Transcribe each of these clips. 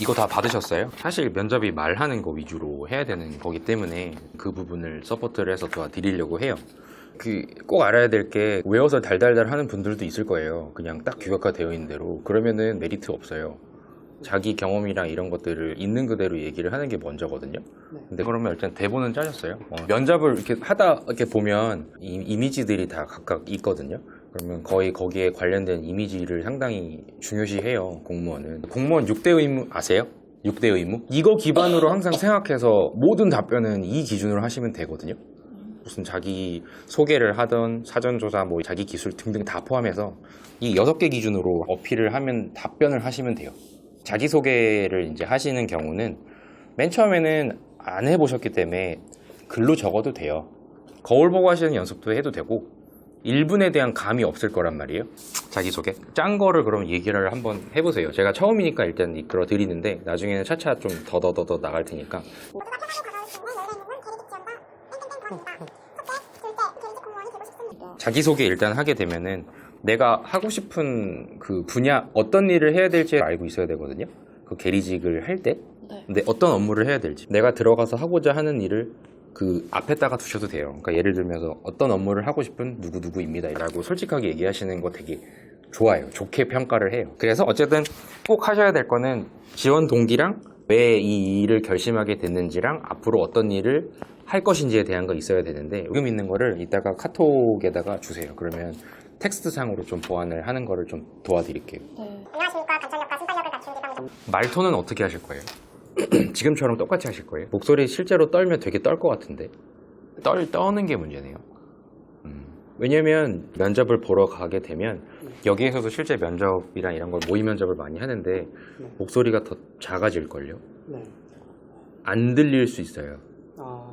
이거 다 받으셨어요? 사실 면접이 말하는 거 위주로 해야 되는 거기 때문에 그 부분을 서포트를 해서 도와드리려고 해요. 꼭 알아야 될 게 외워서 달달달 하는 분들도 있을 거예요. 그냥 딱 규격화되어 있는 대로. 그러면은 메리트 없어요. 자기 경험이랑 이런 것들을 있는 그대로 얘기를 하는 게 먼저거든요. 근데 그러면 일단 대본은 짜셨어요. 면접을 이렇게 하다 이렇게 보면 이미지들이 다 각각 있거든요. 그러면 거의 거기에 관련된 이미지를 상당히 중요시해요. 공무원은. 공무원 6대 의무 아세요? 6대 의무? 이거 기반으로 항상 생각해서 모든 답변은 이 기준으로 하시면 되거든요. 무슨 자기 소개를 하던 사전조사, 뭐 자기 기술 등등 다 포함해서 이 6개 기준으로 어필을 하면 답변을 하시면 돼요. 자기소개를 이제 하시는 경우는 맨 처음에는 안 해보셨기 때문에 글로 적어도 돼요. 거울 보고 하시는 연습도 해도 되고 1분에 대한 감이 없을 거란 말이에요. 자기소개 짠 거를 그럼 얘기를 한번 해보세요. 제가 처음이니까 일단 이끌어 드리는데 나중에는 차차 좀 더 나갈 테니까. 자기소개 일단 하게 되면은 내가 하고 싶은 그 분야 어떤 일을 해야 될지 알고 있어야 되거든요. 그 계리직을 할 때. 네. 근데 어떤 업무를 해야 될지 내가 들어가서 하고자 하는 일을 그 앞에다가 두셔도 돼요. 그러니까 예를 들면서 어떤 업무를 하고 싶은 누구누구입니다 라고 솔직하게 얘기하시는 거 되게 좋아요. 좋게 평가를 해요. 그래서 어쨌든 꼭 하셔야 될 거는 지원 동기랑 왜 이 일을 결심하게 됐는지랑 앞으로 어떤 일을 할 것인지에 대한 거 있어야 되는데 요금 있는 거를 이따가 카톡에다가 주세요. 그러면 텍스트 상으로 좀 보완을 하는 거를 좀 도와드릴게요. 네. 안녕하십니까. 관찰력과 순발력을 갖춘 기병. 말톤은 어떻게 하실 거예요? 지금처럼 똑같이 하실 거예요? 목소리 실제로 떨면 되게 떨 것 같은데 떠는 게 문제네요. 왜냐면 면접을 보러 가게 되면 여기에서도 실제 면접이랑 이런 걸 모의 면접을 많이 하는데 목소리가 더 작아질걸요? 네. 안 들릴 수 있어요. 아,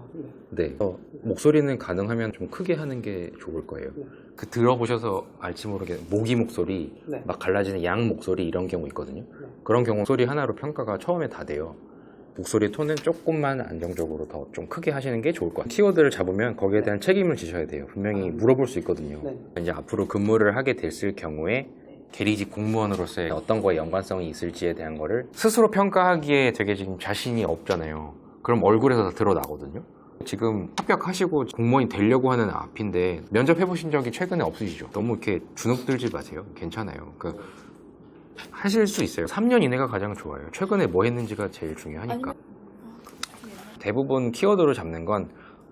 네. 네. 목소리는 가능하면 좀 크게 하는 게 좋을 거예요. 네. 그 들어보셔서 알지 모르게 모기 목소리, 네. 막 갈라지는 양 목소리 이런 경우 있거든요. 네. 그런 경우 소리 하나로 평가가 처음에 다 돼요. 목소리 톤은 조금만 안정적으로 더 좀 크게 하시는 게 좋을 것 같아요. 키워드를 잡으면 거기에 대한 책임을 지셔야 돼요. 분명히 물어볼 수 있거든요. 네. 이제 앞으로 근무를 하게 됐을 경우에 계리직 공무원으로서의 어떤 거에 연관성이 있을지에 대한 거를 스스로 평가하기에 되게 지금 자신이 없잖아요. 그럼 얼굴에서 다 드러나거든요. 지금 합격하시고 공무원이 되려고 하는 앞인데 면접 해보신 적이 최근에 없으시죠? 너무 이렇게 주눅들지 마세요. 괜찮아요. 그러니까 하실 수 있어요. 3년 이내가 가장 좋아요. 최근에 뭐 했는지가 제일 중요하니까. 대부분 키워드로 잡는 건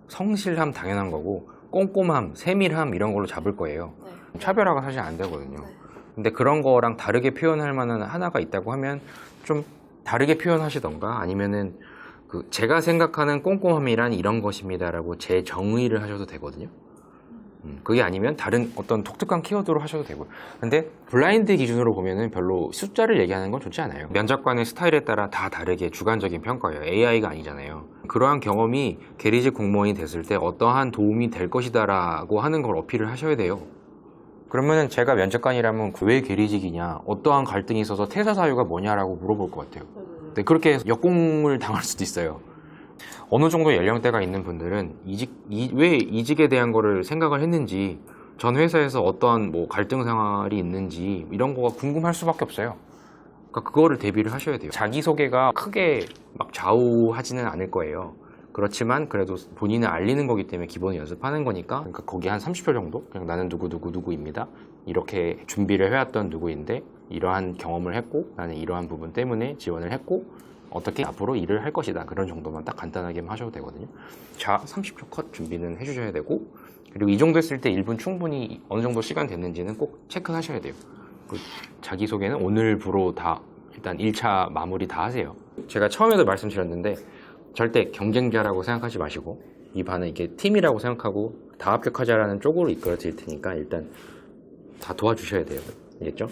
성실함 당연한 거고 꼼꼼함, 세밀함 이런 걸로 잡을 거예요. 네. 차별화가 사실 안 되거든요. 네. 근데 그런 거랑 다르게 표현할 만한 하나가 있다고 하면 좀 다르게 표현하시던가 아니면은 그 제가 생각하는 꼼꼼함이란 이런 것입니다라고 재정의를 하셔도 되거든요. 그게 아니면 다른 어떤 독특한 키워드로 하셔도 되고요. 근데 블라인드 기준으로 보면은 별로 숫자를 얘기하는 건 좋지 않아요. 면접관의 스타일에 따라 다 다르게 주관적인 평가예요. AI가 아니잖아요. 그러한 경험이 계리직 공무원이 됐을 때 어떠한 도움이 될 것이다라고 하는 걸 어필을 하셔야 돼요. 그러면은 제가 면접관이라면 왜 계리직이냐, 어떠한 갈등이 있어서 퇴사 사유가 뭐냐라고 물어볼 것 같아요. 네, 그렇게 해서 역공을 당할 수도 있어요. 어느 정도 연령대가 있는 분들은 왜 이직에 대한 거를 생각을 했는지, 전 회사에서 어떠한 뭐 갈등 생활이 있는지 이런 거가 궁금할 수밖에 없어요. 그러니까 그거를 대비를 하셔야 돼요. 자기소개가 크게 막 좌우하지는 않을 거예요. 그렇지만 그래도 본인을 알리는 거기 때문에 기본 연습하는 거니까, 그러니까 거기 한 30초 정도 그냥 나는 누구입니다. 이렇게 준비를 해왔던 누구인데 이러한 경험을 했고 나는 이러한 부분 때문에 지원을 했고 어떻게 앞으로 일을 할 것이다. 그런 정도만 딱 간단하게 하셔도 되거든요. 자, 30초 컷 준비는 해주셔야 되고, 그리고 이 정도 했을 때 1분 충분히 어느 정도 시간 됐는지는 꼭 체크하셔야 돼요. 그 자기소개는 오늘부로 다 일단 1차 마무리 다 하세요. 제가 처음에도 말씀드렸는데 절대 경쟁자라고 생각하지 마시고 이 반은 이게 팀이라고 생각하고 다 합격하자라는 쪽으로 이끌어 드릴 테니까 일단 다 도와주셔야 돼요. 알겠죠?